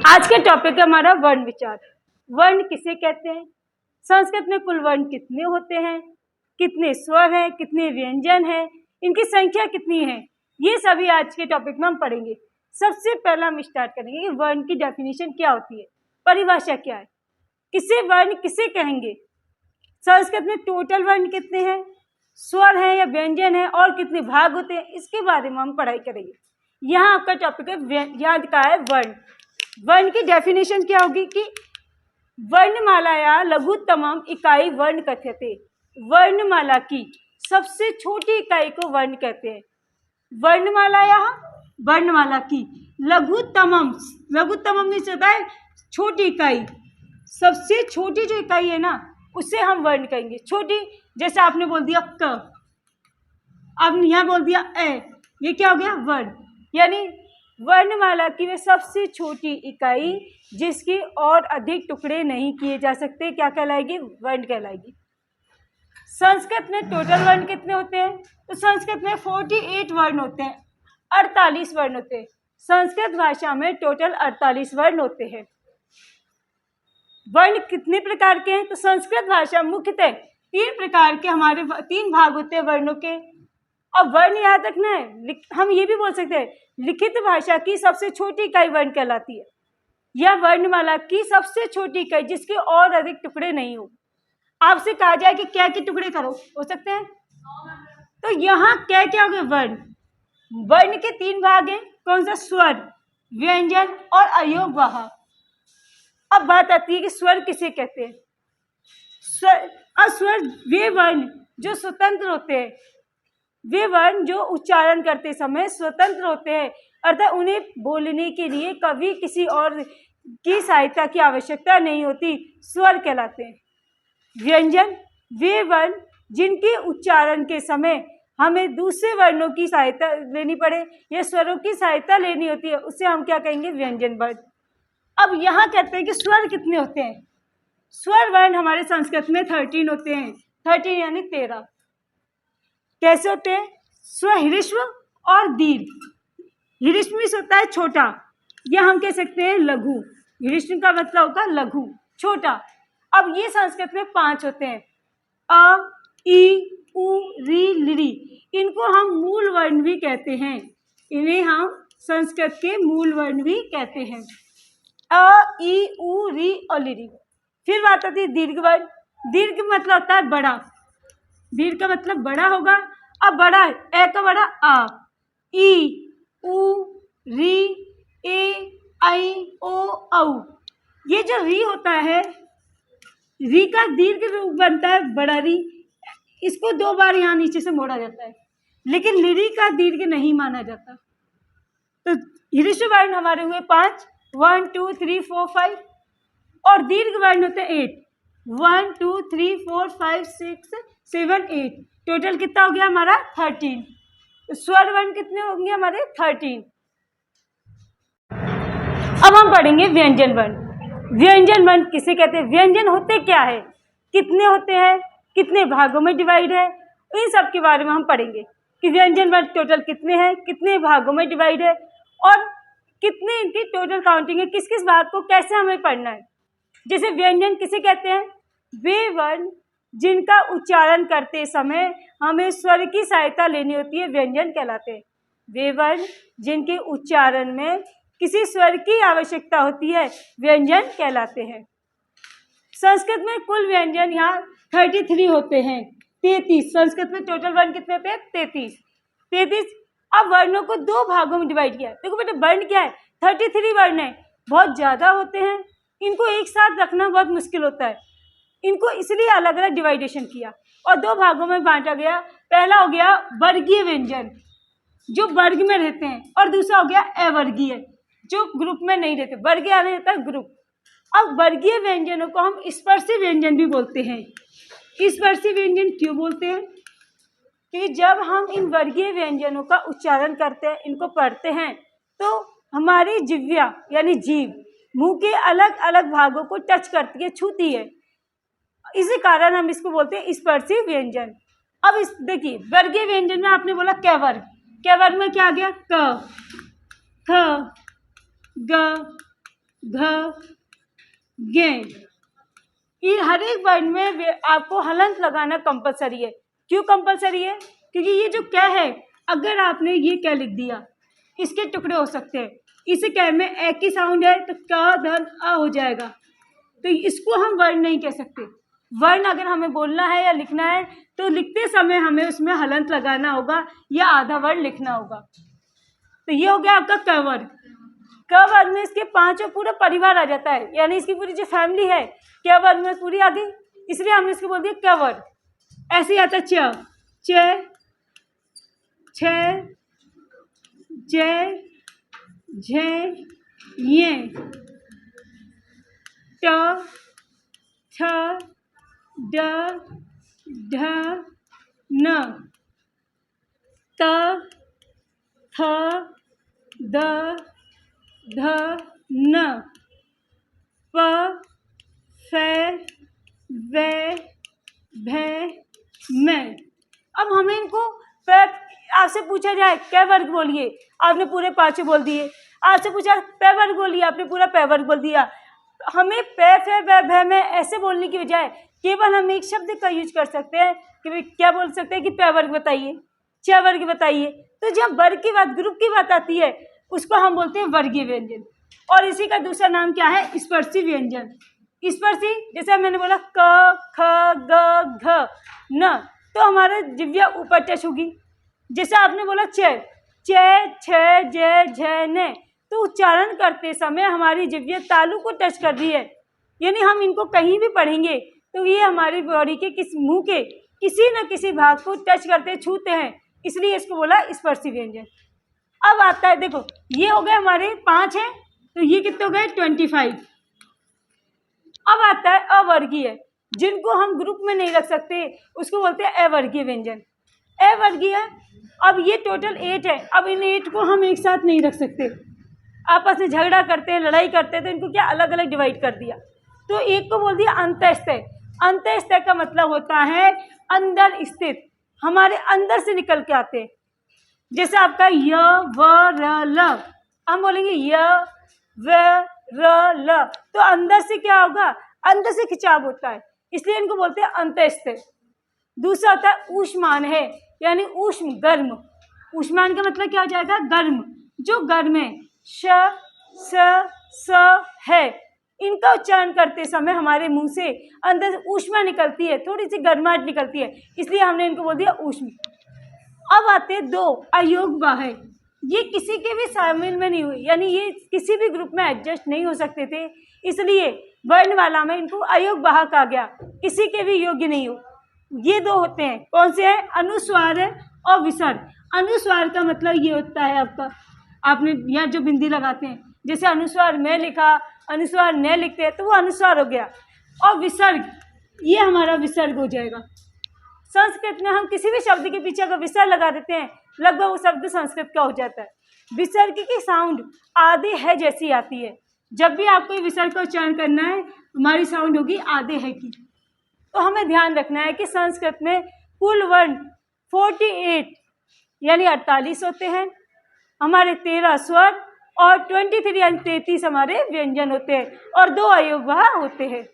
आज के टॉपिक है हमारा वर्ण विचार। वर्ण किसे कहते हैं, संस्कृत में कुल वर्ण कितने होते हैं, कितने स्वर हैं, कितने व्यंजन हैं, इनकी संख्या कितनी है, ये सभी आज के टॉपिक में हम पढ़ेंगे। सबसे पहला हम स्टार्ट करेंगे कि वर्ण की डेफिनेशन क्या होती है, परिभाषा क्या है, किसे वर्ण किसे कहेंगे, संस्कृत में टोटल वर्ण कितने हैं, स्वर हैं या व्यंजन है और कितने भाग होते हैं, इसके बारे में हम पढ़ाई करेंगे। यहाँ आपका टॉपिक है याद का है वर्ण। वर्ण की डेफिनेशन क्या होगी कि वर्णमाला या लघुत्तमम इकाई वर्ण कथ्यते। वर्णमाला की सबसे छोटी इकाई को वर्ण कहते हैं। वर्णमाला या वर्णमाला की लघुत्तमम, लघुत्तमम मीन्स होता है छोटी इकाई, सबसे छोटी जो इकाई है ना उसे हम वर्ण कहेंगे। छोटी, जैसे आपने बोल दिया क, आपने यहाँ बोल दिया ए, ये क्या हो गया वर्ण। यानी वर्णमाला की वे सबसे छोटी इकाई जिसकी और अधिक टुकड़े नहीं किए जा सकते क्या कहलाएगी, वर्ण कहलाएगी। संस्कृत में टोटल वर्ण कितने होते हैं, तो संस्कृत में 48 वर्ण होते हैं, 48 वर्ण होते हैं। संस्कृत भाषा में टोटल 48 वर्ण होते हैं। वर्ण कितने प्रकार के हैं, तो संस्कृत भाषा मुख्यतः 3 प्रकार के, हमारे 3 भाग होते हैं वर्णों के। और वर्ण याद रखना है, हम ये भी बोल सकते हैं लिखित भाषा की सबसे छोटी इकाई वर्ण कहलाती है, या वर्णमाला की सबसे छोटी इकाई जिसके और अधिक टुकड़े नहीं हो। आपसे कहा जाए कि क्या के टुकड़े करो, हो सकते हैं, तो यहाँ क्या क्या हो गए वर्ण। वर्ण के 3 भाग हैं, कौन सा, स्वर, व्यंजन और अयोगवाह। अब बात आती है कि स्वर किसे कहते हैं। स्वर वे वर्ण जो स्वतंत्र होते हैं, वे वर्ण जो उच्चारण करते समय स्वतंत्र होते हैं, अर्थात उन्हें बोलने के लिए कभी किसी और की सहायता की आवश्यकता नहीं होती, स्वर कहलाते हैं। व्यंजन वे वर्ण जिनके उच्चारण के समय हमें दूसरे वर्णों की सहायता लेनी पड़े या स्वरों की सहायता लेनी होती है, उसे हम क्या कहेंगे, व्यंजन वर्ण। अब यहाँ कहते हैं कि स्वर कितने होते हैं। स्वर वर्ण हमारे संस्कृत में 13 होते हैं, 13 यानी 13। कैसे होते हैं, स्व, ह्रीश्व और दीर्घ। ह्रीश्व मीन्स होता है छोटा, या हम कह सकते हैं लघु। ह्रीश्व का मतलब होगा लघु, छोटा। अब ये संस्कृत में 5 होते हैं, अ, ई, उ, री, लिरी। इनको हम मूल वर्ण भी कहते हैं, इन्हें हम संस्कृत के मूल वर्ण भी कहते हैं, अ, ई, उ, री और लिरी। फिर बात आती है दीर्घ वर्ण। दीर्घ मतलब होता है बड़ा, दीर्घ का मतलब बड़ा होगा। अब बड़ा है, ए का बड़ा आ, ई, उ, री, ए, आई, ओ, औ। ये जो री होता है, री का दीर्घ रूप बनता है बड़ा री, इसको 2 बार यहाँ नीचे से मोड़ा जाता है, लेकिन लिरी का दीर्घ नहीं माना जाता। तो ह्रीश्व वर्ण हमारे हुए 5, 1 2 3 4 5, और दीर्घ वर्ण होते हैं 8, 1 2 3 4 5 6 7 8। टोटल कितना हो गया हमारा 13। स्वर वर्ण कितने होंगे हमारे 13। अब हम पढ़ेंगे व्यंजन वर्ण। व्यंजन वर्ण किसे कहते हैं, व्यंजन होते क्या है, कितने होते हैं, कितने भागों में डिवाइड है, इन सब के बारे में हम पढ़ेंगे कि व्यंजन वर्ण टोटल कितने हैं, कितने भागों में डिवाइड है और कितने इनकी टोटल काउंटिंग है, किस किस भाग को कैसे हमें पढ़ना है। जैसे व्यंजन किसे कहते हैं, वे वर्ण जिनका उच्चारण करते समय हमें स्वर की सहायता लेनी होती है, व्यंजन कहलाते हैं। वे वर्ण जिनके उच्चारण में किसी स्वर की आवश्यकता होती है, व्यंजन कहलाते हैं। संस्कृत में कुल व्यंजन यहाँ 33 होते हैं, 33। संस्कृत में टोटल वर्ण कितने होते हैं, 33। अब वर्णों को 2 भागों में डिवाइड किया है। देखो बेटा वर्ण क्या है, 33 वर्ण है, बहुत ज़्यादा होते हैं, इनको एक साथ रखना बहुत मुश्किल होता है, इनको इसलिए अलग अलग डिवाइडेशन किया और 2 भागों में बांटा गया। पहला हो गया वर्गीय व्यंजन जो वर्ग में रहते हैं, और दूसरा हो गया अवर्गीय जो ग्रुप में नहीं रहते। वर्गीय आने रहता है ग्रुप। अब वर्गीय व्यंजनों को हम स्पर्शी व्यंजन भी बोलते हैं। स्पर्शी व्यंजन क्यों बोलते हैं, कि जब हम इन वर्गीय व्यंजनों का उच्चारण करते हैं, इनको पढ़ते हैं, तो हमारी जिह्वा यानी जीभ मुंह के अलग अलग भागों को टच करती है, छूती है, इसी कारण हम इसको बोलते हैं स्पर्शी व्यंजन। अब इस देखिए वर्गीय व्यंजन में आपने बोला क वर्ग, क वर्ग में क्या आ गया, क, ख, ग, घ, गे। ये हर एक वर्ड में आपको हलंत लगाना कंपलसरी है। क्यों कंपलसरी है? क्योंकि ये जो क है, अगर आपने ये क लिख दिया, इसके टुकड़े हो सकते हैं। इस क में ए की साउंड है तो क धन अ हो जाएगा, तो इसको हम वर्ण नहीं कह सकते। वर्ण अगर हमें बोलना है या लिखना है तो लिखते समय हमें उसमें हलंत लगाना होगा या आधा वर्ण लिखना होगा। तो ये हो गया आपका क वर्ग। क वर्ग में इसके पांचों पूरा परिवार आ जाता है, यानी इसकी पूरी जो फैमिली है क वर्ग में पूरी आ गई, इसलिए हमने इसको बोल दिया क वर्ग। ऐसे ही आता है च, छ, जे, झे, ये, ट, ठ, ड, ढ, न, त, थ, द, ध, न, प, फ, व, भ, म। अब हमें इनको आपसे पूछा जाए कै वर्ग बोलिए, आपने पूरे पांचों बोल दिए। आपसे पूछा पै वर्ग बोलिए, आपने पूरा पै वर्ग बोल दिया। हमें पै फे व भ में ऐसे बोलने की बजाय केवल हम एक शब्द का यूज कर सकते हैं कि क्या बोल सकते हैं कि पै वर्ग बताइए, छ वर्ग बताइए। तो जब वर्ग की बात, ग्रुप की बात आती है, उसको हम बोलते हैं वर्गीय व्यंजन। और इसी का दूसरा नाम क्या है? स्पर्शी व्यंजन। स्पर्शी, जैसे मैंने बोला क, ख, ग, घ, न, तो हमारे जिह्वा ऊपर टच होगी। जैसे आपने बोला च, छ, ज, झ, न, तो उच्चारण करते समय हमारी जिह्वा तालु को टच कर रही है, यानी हम इनको कहीं भी पढ़ेंगे तो ये हमारी बॉडी के मुंह के किसी न किसी भाग को टच करते छूते हैं, इसलिए इसको बोला स्पर्शी व्यंजन। अब आता है, देखो ये हो गए हमारे 5 हैं, तो ये कितने हो गए 25। अब आता है अवर्गीय, जिनको हम ग्रुप में नहीं रख सकते, उसको बोलते हैं अवर्गीय व्यंजन। अवर्गीय, अब ये टोटल 8 है। अब इन 8 को हम एक साथ नहीं रख सकते, आपस में झगड़ा करते हैं, लड़ाई करते हैं, तो इनको क्या अलग अलग डिवाइड कर दिया। तो एक को बोल दिया अंतःस्थय। अंतःस्थय का मतलब होता है अंदर स्थित, हमारे अंदर से निकल के आते हैं। जैसे आपका य, व, र, ल, हम बोलेंगे य, व, र, ल, तो अंदर से क्या होगा? अंदर से खिंचाव होता है, इसलिए इनको बोलते हैं अंतःस्थय। दूसरा होता है ऊष्मान है, यानी ऊष्म, गर्म। ऊष्मान का मतलब क्या हो जाएगा? गर्म, जो गर्म है। श, स है, इनका उच्चारण करते समय हमारे मुंह से अंदर ऊष्मा निकलती है, थोड़ी सी गर्माहट निकलती है, इसलिए हमने इनको बोल दिया ऊष्म। अब आते 2 अयोग्य है। ये किसी के भी शामिल में नहीं हुए, यानी ये किसी भी ग्रुप में एडजस्ट नहीं हो सकते थे, इसलिए वर्णमाला में इनको अयोग्य कहा गया, किसी के भी योग्य नहीं हो। ये 2 होते हैं, कौन से हैं? अनुस्वार और विसर्ग। अनुस्वार का मतलब ये होता है आपका, आपने यहाँ जो बिंदी लगाते हैं, जैसे अनुस्वार में लिखा, अनुस्वार न लिखते हैं तो वो अनुस्वार हो गया। और विसर्ग, ये हमारा विसर्ग हो जाएगा। संस्कृत में हम किसी भी शब्द के पीछे अगर विसर्ग लगा देते हैं, लगभग वो शब्द संस्कृत का हो जाता है। विसर्ग की साउंड आधे है जैसी आती है। जब भी आपको विसर्ग का उच्चारण करना है, हमारी साउंड होगी आधे है की। तो हमें ध्यान रखना है कि संस्कृत में कुल वर्ण 48 यानी 48 होते हैं, हमारे 13 स्वर और 23 यानी 33 हमारे व्यंजन होते हैं और 2 अयोग्य होते हैं।